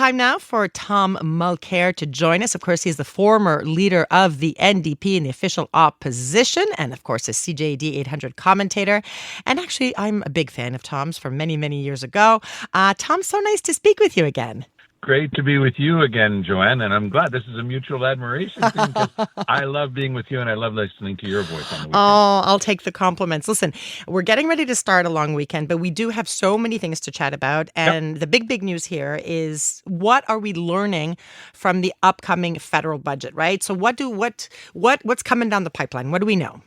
time now for Tom Mulcair to join us. Of course, he's the former leader of the NDP in the official opposition, and of course, a CJAD 800 commentator. And actually, I'm a big fan of Tom's from many, many years ago. Tom, so nice to speak with you again. Great to be with you again, Joanne, and I'm glad this is a mutual admiration thing because I love being with you and I love listening to your voice on the weekend. Oh, I'll take the compliments. Listen, we're getting ready to start a long weekend, but we do have so many things to chat about. And the big news here is what are we learning from the upcoming federal budget, right? So what's coming down the pipeline? What do we know?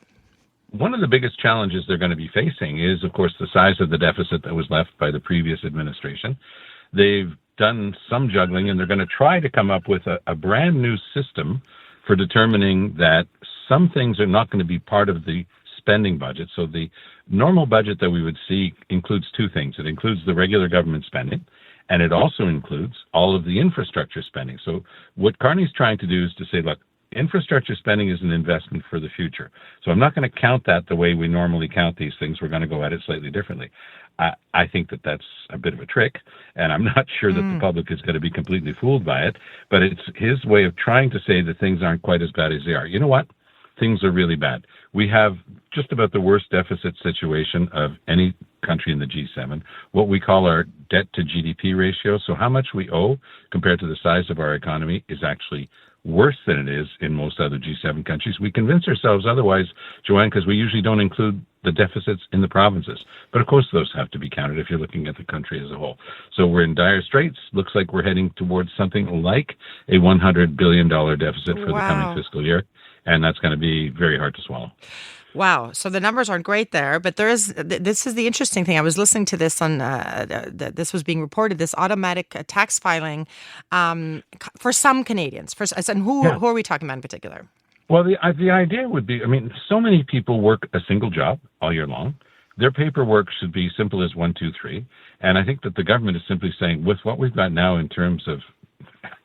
One of the biggest challenges they're going to be facing is, of course, the size of the deficit that was left by the previous administration. They've done some juggling, and they're going to try to come up with a brand new system for determining that some things are not going to be part of the spending budget. So the normal budget that we would see includes two things. It includes the regular government spending, and it also includes all of the infrastructure spending. So what Carney's trying to do is to say, look, infrastructure spending is an investment for the future. So I'm not going to count that the way we normally count these things. We're going to go at it slightly differently. I think that that's a bit of a trick, and I'm not sure that the public is going to be completely fooled by it, but it's his way of trying to say that things aren't quite as bad as they are. You know what? Things are really bad. We have just about the worst deficit situation of any country in the G7, what we call our debt to GDP ratio. So how much we owe compared to the size of our economy is actually worse than it is in most other G7 countries. We convince ourselves otherwise, Joanne, because we usually don't include the deficits in the provinces. But of course, those have to be counted if you're looking at the country as a whole. So we're in dire straits. Looks like we're heading towards something like a $100 billion deficit for the coming fiscal year. And that's going to be very hard to swallow. Wow. So the numbers aren't great there, but this is the interesting thing. I was listening to this on, this was being reported, this automatic tax filing for some Canadians. And who are we talking about in particular? Well, the idea would be, so many people work a single job all year long. Their paperwork should be simple as 1, 2, 3. And I think that the government is simply saying, with what we've got now in terms of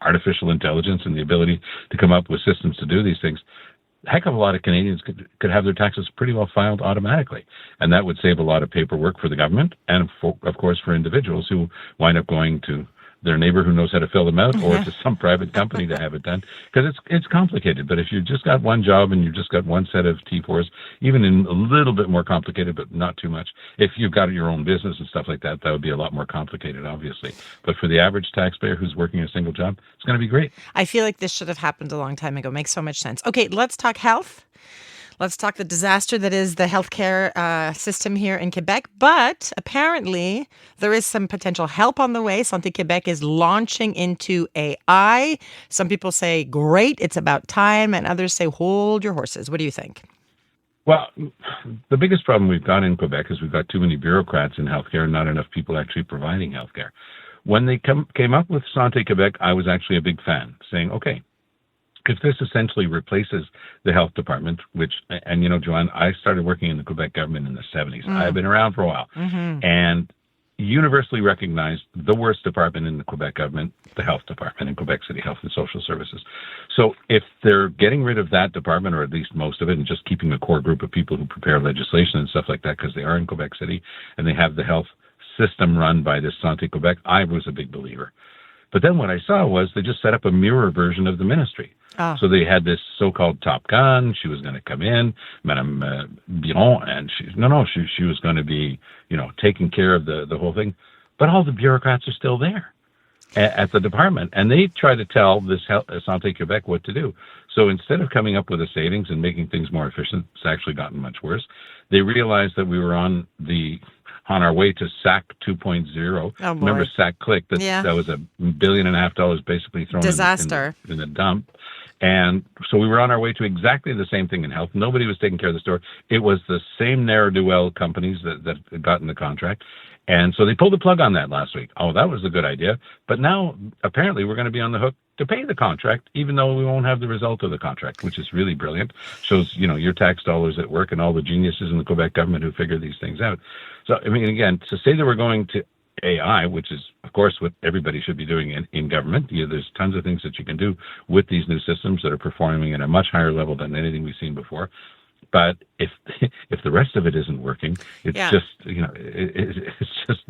artificial intelligence and the ability to come up with systems to do these things, a heck of a lot of Canadians could have their taxes pretty well filed automatically. And that would save a lot of paperwork for the government and, of course, for individuals who wind up going to their neighbor who knows how to fill them out or to some private company to have it done. Because it's complicated. But if you've just got one job and you've just got one set of T4s, even in a little bit more complicated, but not too much. If you've got your own business and stuff like that, that would be a lot more complicated, obviously. But for the average taxpayer who's working a single job, it's going to be great. I feel like this should have happened a long time ago. Makes so much sense. Okay, let's talk health. Let's talk the disaster that is the healthcare system here in Quebec. But apparently, there is some potential help on the way. Santé Québec is launching into AI. Some people say, great, it's about time. And others say, hold your horses. What do you think? Well, the biggest problem we've got in Quebec is we've got too many bureaucrats in healthcare and not enough people actually providing healthcare. When they came up with Santé Québec, I was actually a big fan, saying, okay, if this essentially replaces the health department, and Joanne, I started working in the Quebec government in the 70s. I've been around for a while. And universally recognized the worst department in the Quebec government, the health department in Quebec City, Health and Social Services. So if they're getting rid of that department, or at least most of it, and just keeping a core group of people who prepare legislation and stuff like that, because they are in Quebec City, and they have the health system run by this Santé Québec, I was a big believer. But then what I saw was they just set up a mirror version of the ministry. So they had this so-called Top Gun. She was going to come in, Madame Biron, and she was going to be, taking care of the whole thing. But all the bureaucrats are still there at the department, and they try to tell this Santé Québec what to do. So instead of coming up with a savings and making things more efficient, it's actually gotten much worse. They realized that we were on our way to SAC 2.0. Oh, remember SAC Click? That was $1.5 billion basically thrown in the dump. And so we were on our way to exactly the same thing in health. Nobody was taking care of the store. It was the same ne'er-do-well companies that had gotten the contract. And so they pulled the plug on that last week. Oh, that was a good idea. But now, apparently, we're going to be on the hook to pay the contract, even though we won't have the result of the contract, which is really brilliant. Shows, your tax dollars at work and all the geniuses in the Quebec government who figure these things out. So, again, to say that we're going to AI, which is, of course, what everybody should be doing in government. There's tons of things that you can do with these new systems that are performing at a much higher level than anything we've seen before. But if the rest of it isn't working, it's just, it's just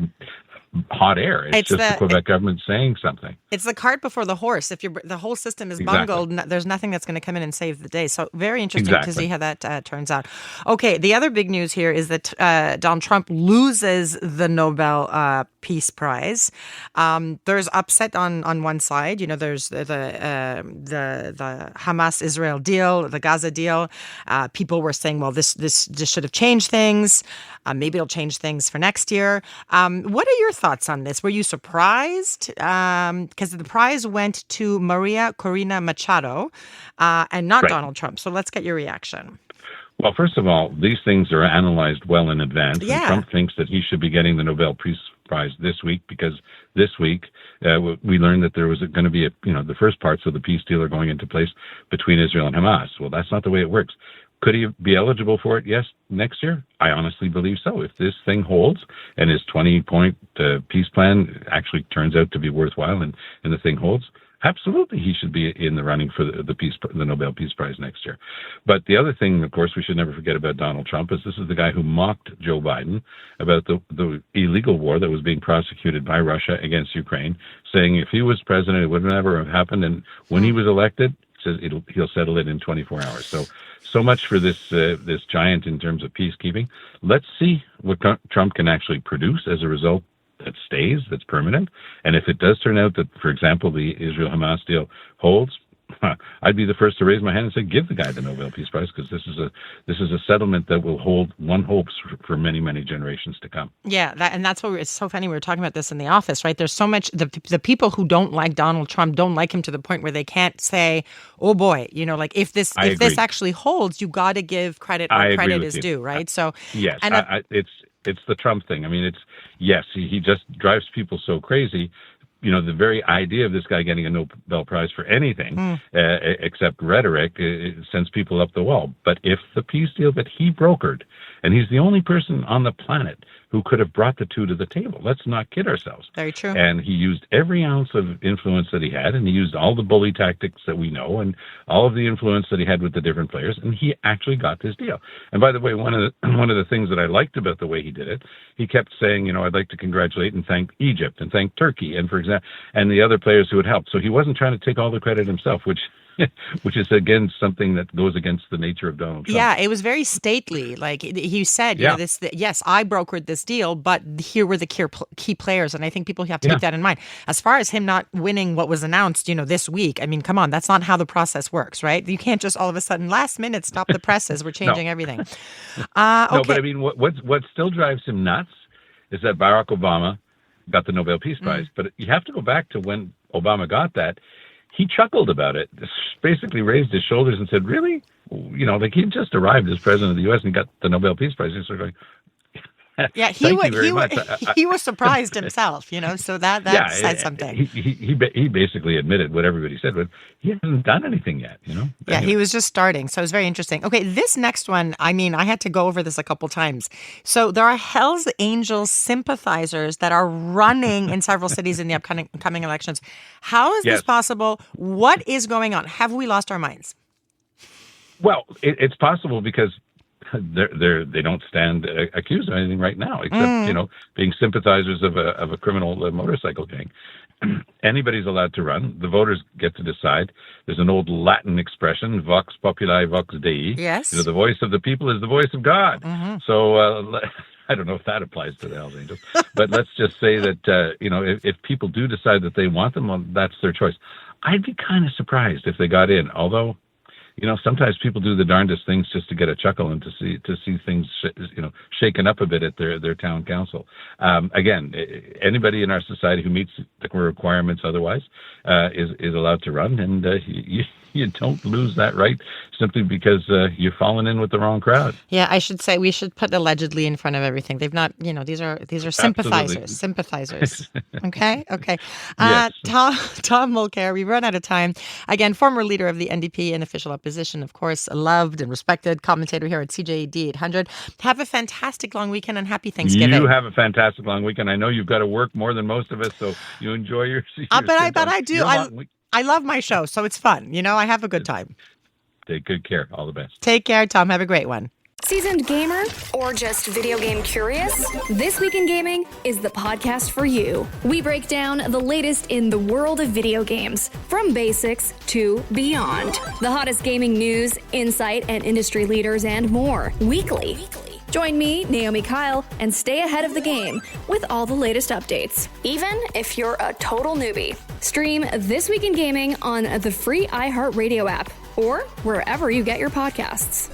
hot air. It's just the Quebec government saying something. It's the cart before the horse. If the whole system is bungled, there's nothing that's going to come in and save the day. So very interesting to see how that turns out. Okay, the other big news here is that Donald Trump loses the Nobel Peace Prize. There's upset on one side. You know, there's the Hamas-Israel deal, the Gaza deal. People were saying, well, this should have changed things. Maybe it'll change things for next year. What are your thoughts on this? Were you surprised? Because the prize went to Maria Corina Machado and not Donald Trump. So let's get your reaction. Well, first of all, these things are analyzed well in advance. Yeah. And Trump thinks that he should be getting the Nobel Peace Prize this week because this week we learned that there was going to be the first parts of the peace deal are going into place between Israel and Hamas. Well, that's not the way it works. Could he be eligible for it? Yes, next year? I honestly believe so. If this thing holds and his 20-point peace plan actually turns out to be worthwhile and the thing holds, absolutely he should be in the running for the Nobel Peace Prize next year. But the other thing, of course, we should never forget about Donald Trump is this is the guy who mocked Joe Biden about the illegal war that was being prosecuted by Russia against Ukraine, saying if he was president, it would never have happened. And when he was elected, says he'll settle it in 24 hours. So much for this giant in terms of peacekeeping. Let's see what Trump can actually produce as a result that stays, that's permanent. And if it does turn out that, for example, the Israel-Hamas deal holds, I'd be the first to raise my hand and say, give the guy the Nobel Peace Prize, because this is a settlement that will hold, one hopes, for many, many generations to come. Yeah, that's what it's so funny. We were talking about this in the office, right? There's so much, the people who don't like Donald Trump don't like him to the point where they can't say, oh boy, like if this actually holds, you got to give credit where credit is due, right? So yes, it's the Trump thing. I mean, he just drives people so crazy. The very idea of this guy getting a Nobel Prize for anything except rhetoric sends people up the wall. But if the peace deal that he brokered, and he's the only person on the planet who could have brought the two to the table. Let's not kid ourselves. Very true. And he used every ounce of influence that he had, and he used all the bully tactics that we know, and all of the influence that he had with the different players, and he actually got this deal. And by the way, one of the things that I liked about the way he did it, he kept saying, I'd like to congratulate and thank Egypt and thank Turkey, and for example, and the other players who had helped. So he wasn't trying to take all the credit himself, which is, again, something that goes against the nature of Donald Trump. Yeah, it was very stately. Like he said, yes, I brokered this deal, but here were the key players. And I think people have to keep that in mind. As far as him not winning what was announced, this week, I mean, come on, that's not how the process works, right? You can't just all of a sudden, last minute, stop the presses. We're changing everything. Okay. No, but I mean, what still drives him nuts is that Barack Obama got the Nobel Peace Prize. But you have to go back to when Obama got that. He chuckled about it, basically raised his shoulders and said, really? Like he just arrived as president of the U.S. and got the Nobel Peace Prize. He's sort of going, yeah, he was surprised himself, so that said something. He basically admitted what everybody said, but he hasn't done anything yet, Yeah, anyway. He was just starting, so it was very interesting. Okay, this next one, I mean, I had to go over this a couple times. So there are Hell's Angels sympathizers that are running in several cities in the upcoming elections. How is this possible? What is going on? Have we lost our minds? Well, it's possible because they don't stand accused of anything right now, except being sympathizers of a criminal motorcycle gang. Anybody's allowed to run. The voters get to decide. There's an old Latin expression, vox populi, vox Dei. Yes. The voice of the people is the voice of God. Mm-hmm. So I don't know if that applies to the Hells Angels, but let's just say that if people do decide that they want them, well, that's their choice. I'd be kind of surprised if they got in, although. Sometimes people do the darndest things just to get a chuckle and to see things, shaken up a bit at their town council. Again, anybody in our society who meets the requirements otherwise is allowed to run, and you don't lose that right simply because you've fallen in with the wrong crowd. Yeah, I should say we should put allegedly in front of everything. They've not, these are sympathizers. Sympathizers. Okay. Yes. Tom Mulcair, we run out of time. Again, former leader of the NDP and official opposition, of course, loved and respected commentator here at CJAD 800. Have a fantastic long weekend and happy Thanksgiving. You have a fantastic long weekend. I know you've got to work more than most of us, so you enjoy your but I do. I love my show, so it's fun. I have a good time. Take good care. All the best. Take care, Tom. Have a great one. Seasoned gamer? Or just video game curious? This Week in Gaming is the podcast for you. We break down the latest in the world of video games, from basics to beyond. The hottest gaming news, insight, and industry leaders and more, weekly. Join me, Naomi Kyle, and stay ahead of the game with all the latest updates. Even if you're a total newbie. Stream This Week in Gaming on the free iHeartRadio app or wherever you get your podcasts.